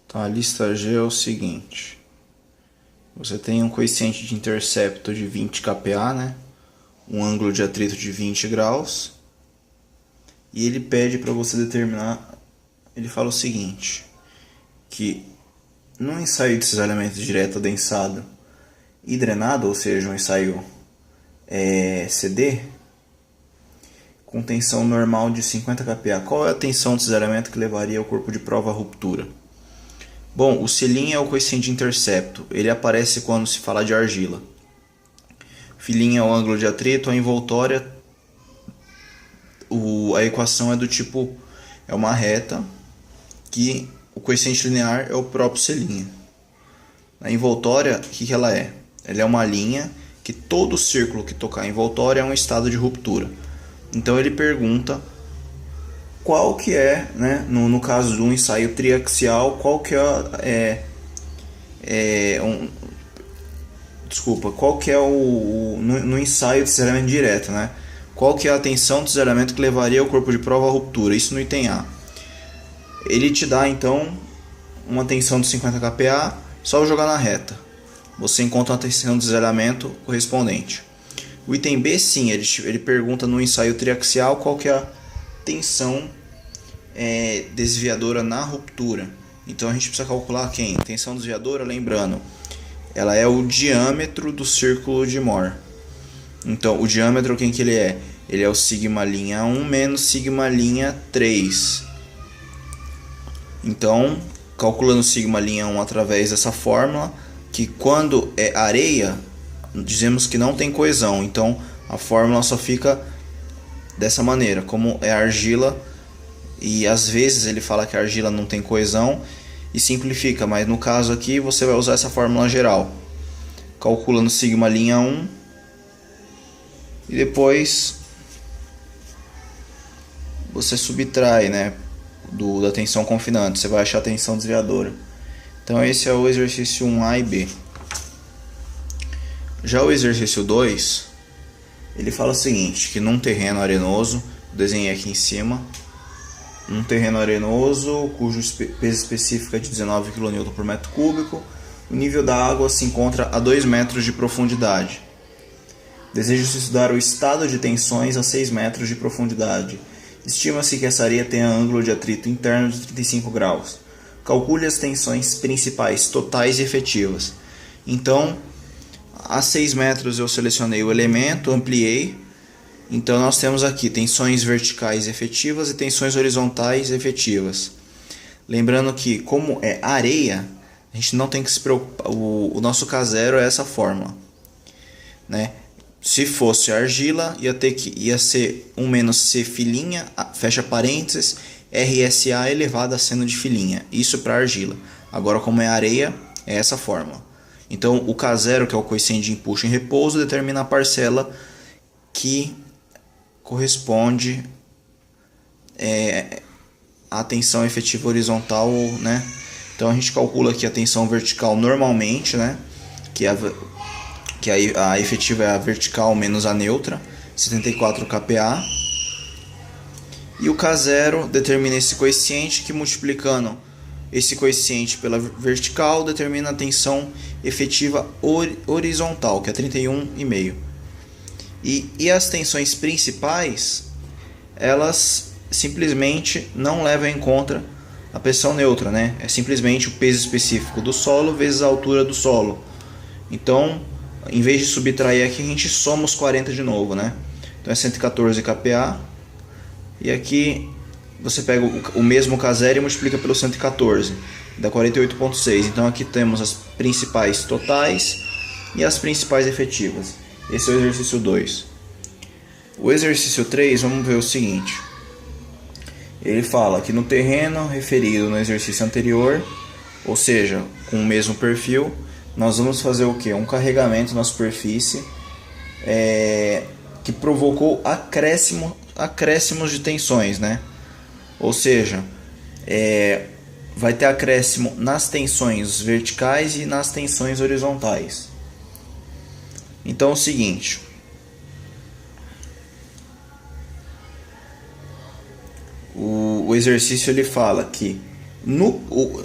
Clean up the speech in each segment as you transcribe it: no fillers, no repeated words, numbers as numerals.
Então a lista G é o seguinte: você tem um coeficiente de intercepto de 20 kPa, né? Um ângulo de atrito de 20 graus, e ele pede para você determinar, ele fala o seguinte, que no ensaio de cisalhamento direto adensado e drenado, ou seja, um ensaio CD, com tensão normal de 50 kPa, qual é a tensão de cisalhamento que levaria o corpo de prova à ruptura? Bom, o selim é o coeficiente de intercepto, ele aparece quando se fala de argila. Φ' é o ângulo de atrito, a envoltória, a equação é do tipo, é uma reta, que o coeficiente linear é o próprio selim. A envoltória, o que ela é? Ela é uma linha que todo círculo que tocar em envoltória é um estado de ruptura. Então ele pergunta qual que é, né, no caso do ensaio triaxial, qual que qual que é no ensaio de cisalhamento direto, né? Qual que é a tensão de cisalhamento que levaria o corpo de prova à ruptura? Isso no item A. Ele te dá então uma tensão de 50 kPa, só jogar na reta. Você encontra uma tensão de cisalhamento correspondente. O item B, sim, ele pergunta no ensaio triaxial qual que é a tensão desviadora na ruptura. Então a gente precisa calcular quem? Tensão desviadora, lembrando, ela é o diâmetro do círculo de Mohr. Então o diâmetro, quem que ele é? Ele é o sigma linha 1 menos sigma linha 3. Então, calculando sigma linha 1 através dessa fórmula, que quando é areia, dizemos que não tem coesão. Então a fórmula só fica dessa maneira. Como é argila, e às vezes ele fala que a argila não tem coesão e simplifica, mas no caso aqui você vai usar essa fórmula geral, calculando sigma linha 1 e depois você subtrai, né, da tensão confinante, você vai achar a tensão desviadora. Então esse é o exercício 1A e B. Já o exercício 2, ele fala o seguinte, que num terreno arenoso, desenhei aqui em cima, um terreno arenoso cujo peso específico é de 19 kN por metro cúbico, o nível da água se encontra a 2 metros de profundidade. Deseja-se estudar o estado de tensões a 6 metros de profundidade. Estima-se que essa areia tenha ângulo de atrito interno de 35 graus. Calcule as tensões principais, totais e efetivas. Então, a 6 metros eu selecionei o elemento, ampliei. Então nós temos aqui tensões verticais efetivas e tensões horizontais efetivas. Lembrando que, como é areia, a gente não tem que se preocupar, o nosso K0 é essa fórmula, né? Se fosse argila, ia ser 1 menos C filinha, fecha parênteses, RSA elevado a seno de filinha. Isso para argila. Agora, como é areia, é essa fórmula. Então o K0, que é o coeficiente de empuxo em repouso, determina a parcela que corresponde à tensão efetiva horizontal, né? Então a gente calcula aqui a tensão vertical normalmente, né? Que a efetiva é a vertical menos a neutra, 74 kPa. E o K0 determina esse coeficiente, que multiplicando esse coeficiente pela vertical determina a tensão efetiva horizontal, que é 31,5. E as tensões principais, elas simplesmente não levam em conta a pressão neutra, né? É simplesmente o peso específico do solo vezes a altura do solo. Então, em vez de subtrair aqui, a gente soma os 40 de novo, né? Então é 114 kPa. E aqui você pega o mesmo K0 e multiplica pelo 114, dá 48,6. Então aqui temos as principais totais e as principais efetivas. Esse é o exercício 2. O exercício 3, vamos ver o seguinte. Ele fala que no terreno referido no exercício anterior, ou seja, com o mesmo perfil, nós vamos fazer o que? Um carregamento na superfície que provocou acréscimos de tensões, né? Ou seja, vai ter acréscimo nas tensões verticais e nas tensões horizontais. Então é o seguinte, o exercício ele fala que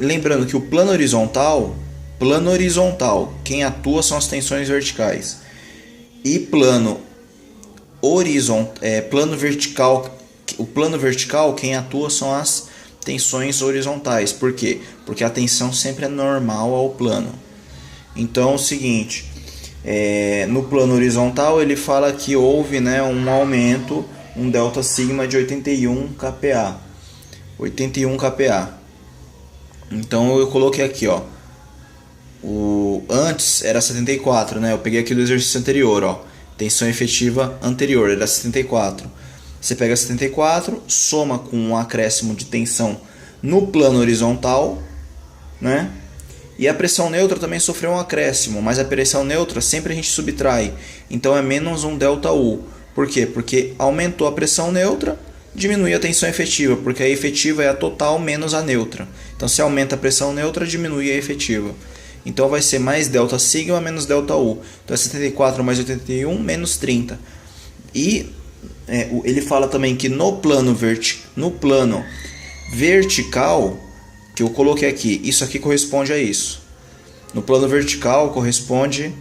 Lembrando que o plano horizontal, quem atua são as tensões verticais. E plano vertical, o plano vertical, quem atua são as tensões horizontais. Por quê? Porque a tensão sempre é normal ao plano. Então é o seguinte, no plano horizontal ele fala que houve, né, um aumento, um delta sigma de 81 kPa. 81 kPa. Então eu coloquei aqui, ó. Antes era 74, né? Eu peguei aqui do exercício anterior, ó. Tensão efetiva anterior era 74. Você pega 74, soma com um acréscimo de tensão no plano horizontal, né? E a pressão neutra também sofreu um acréscimo, mas a pressão neutra sempre a gente subtrai. Então é menos um ΔU. Por quê? Porque aumentou a pressão neutra, diminui a tensão efetiva, porque a efetiva é a total menos a neutra. Então se aumenta a pressão neutra, diminui a efetiva. Então vai ser mais delta sigma menos delta U. Então é 74 mais 81 menos 30. E ele fala também que no plano vertical, que eu coloquei aqui, isso aqui corresponde a isso. No plano vertical corresponde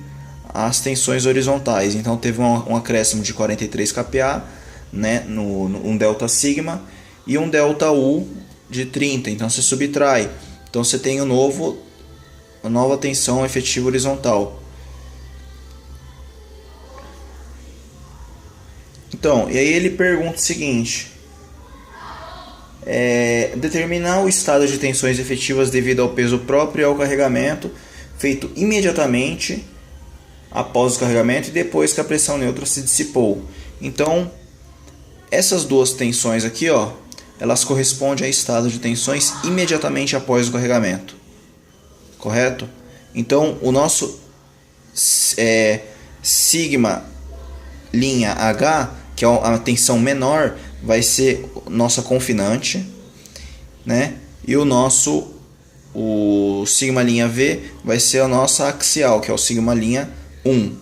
às tensões horizontais. Então teve um acréscimo de 43 kPa, né, um delta sigma e um delta U de 30. Então você subtrai. Então você tem a nova tensão efetiva horizontal. Então, e aí ele pergunta o seguinte: determinar o estado de tensões efetivas devido ao peso próprio e ao carregamento, feito imediatamente após o carregamento e depois que a pressão neutra se dissipou. Então, essas duas tensões aqui, ó, elas correspondem a estado de tensões imediatamente após o carregamento. Correto? Então, o nosso sigma linha H, que é a tensão menor, vai ser nossa confinante, né? E o sigma linha V vai ser a nossa axial, que é o sigma linha 1.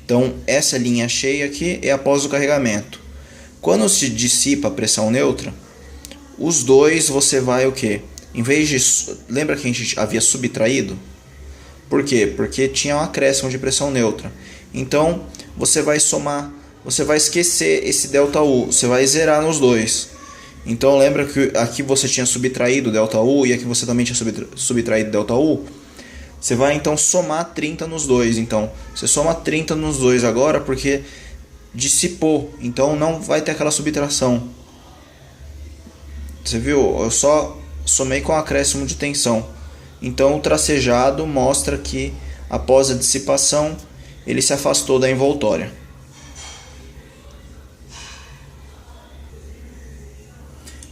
Então, essa linha cheia aqui é após o carregamento. Quando se dissipa a pressão neutra, os dois você vai o quê? Em vez de... Lembra que a gente havia subtraído? Por quê? Porque tinha um acréscimo de pressão neutra. Então, você vai somar, você vai esquecer esse ΔU, você vai zerar nos dois. Então, lembra que aqui você tinha subtraído ΔU e aqui você também tinha subtraído ΔU? Você vai então somar 30 nos dois. Então, você soma 30 nos dois agora porque dissipou. Então, não vai ter aquela subtração. Você viu? Eu só somei com acréscimo de tensão. Então o tracejado mostra que após a dissipação ele se afastou da envoltória.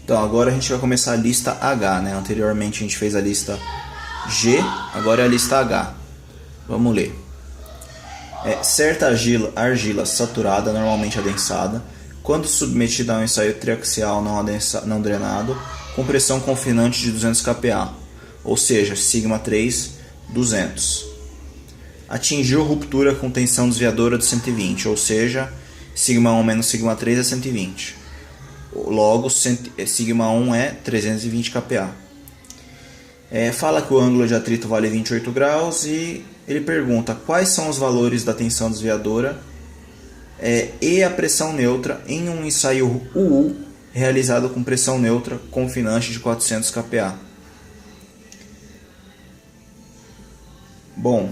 Então agora a gente vai começar a lista H, né? Anteriormente a gente fez a lista G, agora é a lista H. Vamos ler. Certa argila saturada, normalmente adensada, quando submetida a um ensaio triaxial não drenado, com pressão confinante de 200 kPa, ou seja, sigma 3, 200. Atingiu ruptura com tensão desviadora de 120, ou seja, sigma 1 menos sigma 3 é 120. Logo, sigma 1 é 320 kPa. Fala que o ângulo de atrito vale 28 graus e ele pergunta quais são os valores da tensão desviadora e a pressão neutra em um ensaio UU realizado com pressão neutra confinante de 400 kPa. Bom,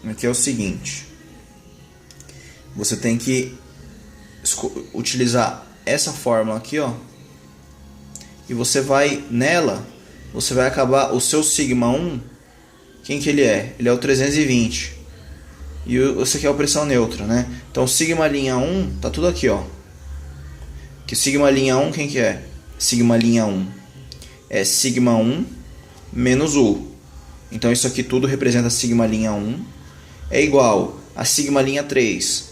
aqui é o seguinte, você tem que utilizar essa fórmula aqui, ó, e você vai acabar o seu sigma 1, quem que ele é? Ele é o 320. E esse aqui é a pressão neutra, né? Então sigma linha 1 tá tudo aqui, ó. Que sigma linha 1 quem que é? Sigma linha 1 é sigma 1 menos U. Então isso aqui tudo representa sigma linha 1 é igual a sigma linha 3,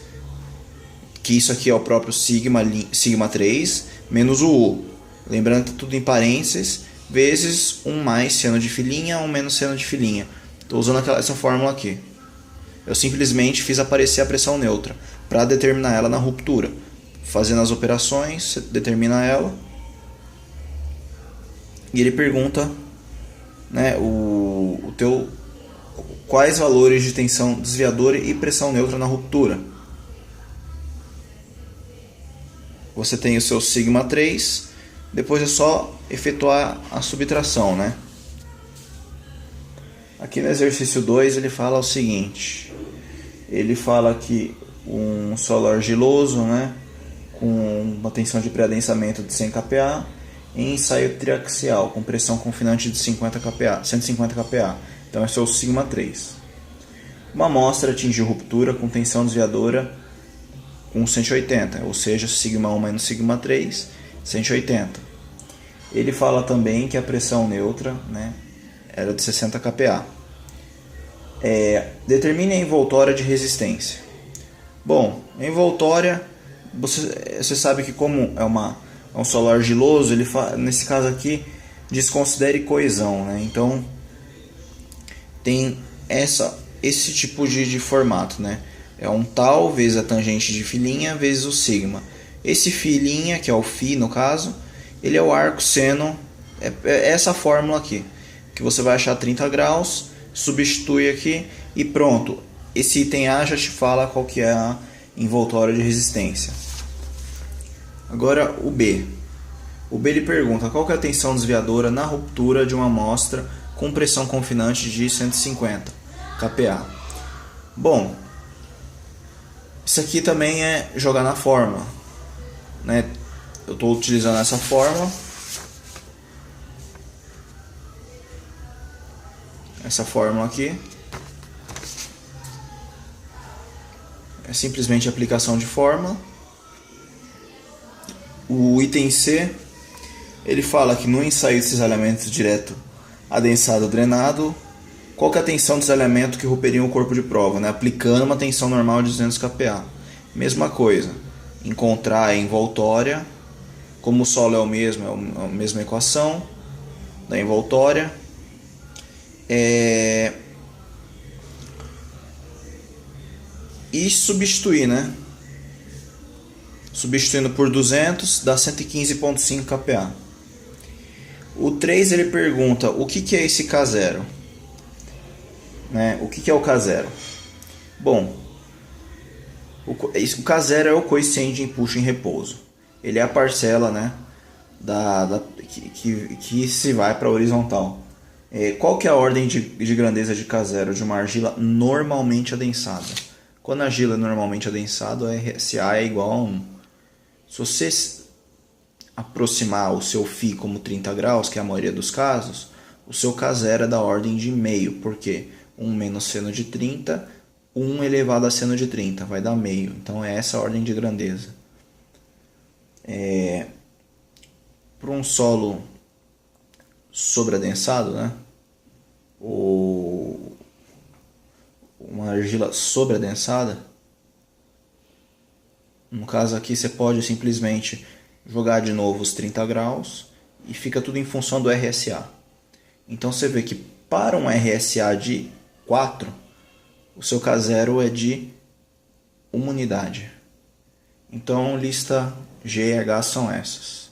que isso aqui é o próprio sigma 3 menos o U. Lembrando que tudo em parênteses, vezes 1 mais seno de filinha, 1 menos seno de filinha. Estou usando essa fórmula aqui. Eu simplesmente fiz aparecer a pressão neutra para determinar ela na ruptura. Fazendo as operações, você determina ela. E ele pergunta né, quais valores de tensão desviadora e pressão neutra na ruptura. Você tem o seu sigma 3, depois é só efetuar a subtração, né? Aqui no exercício 2 ele fala o seguinte, ele fala que um solo argiloso, né, com uma tensão de pré-adensamento de 100 kPa em ensaio triaxial com pressão confinante de 150 kPa. Então esse é o sigma 3. Uma amostra atingiu ruptura com tensão desviadora com 180, ou seja, sigma 1 menos sigma 3, 180. Ele fala também que a pressão neutra, né, era de 60 kPa. Determine a envoltória de resistência. Bom, a envoltória, você sabe que como é um solo argiloso, ele nesse caso aqui desconsidere coesão, né? Então tem esse tipo de formato, né? É um tal vezes a tangente de φ vezes o sigma. Esse φ, que é o φ no caso, ele é o arco seno, é essa fórmula aqui, que você vai achar 30 graus, substitui aqui e pronto. Esse item A já te fala qual que é a envoltória de resistência. Agora o B. O B ele pergunta qual que é a tensão desviadora na ruptura de uma amostra com pressão confinante de 150 kPa. Bom, isso aqui também é jogar na fórmula, né? Eu estou utilizando essa fórmula. Essa fórmula aqui é simplesmente aplicação de fórmula. O item C, ele fala que no ensaio de cisalhamento direto adensado drenado, qual que é a tensão de cisalhamento que romperia o corpo de prova, né? Aplicando uma tensão normal de 200 kPa. Mesma coisa, encontrar a envoltória, como o solo é o mesmo, é a mesma equação da envoltória. E substituir, né? Substituindo por 200 dá 115,5 kPa. O 3 ele pergunta o que é esse K0, né? O que é o K0? Bom, o K0 é o coeficiente de empuxo em repouso. Ele é a parcela, né, que se vai para a horizontal. Qual que é a ordem de grandeza de K0 de uma argila normalmente adensada? Quando a argila é normalmente adensada, a RSA é igual a 1. Se você aproximar o seu φ como 30 graus, que é a maioria dos casos, o seu K0 é da ordem de meio, porque 1 menos seno de 30, 1 elevado a seno de 30, vai dar meio. Então é essa a ordem de grandeza. Para um solo sobreadensado, né? Ou uma argila sobreadensada, no caso aqui você pode simplesmente jogar de novo os 30 graus e fica tudo em função do RSA. Então você vê que para um RSA de 4, o seu K0 é de 1 unidade. Então lista G e H são essas.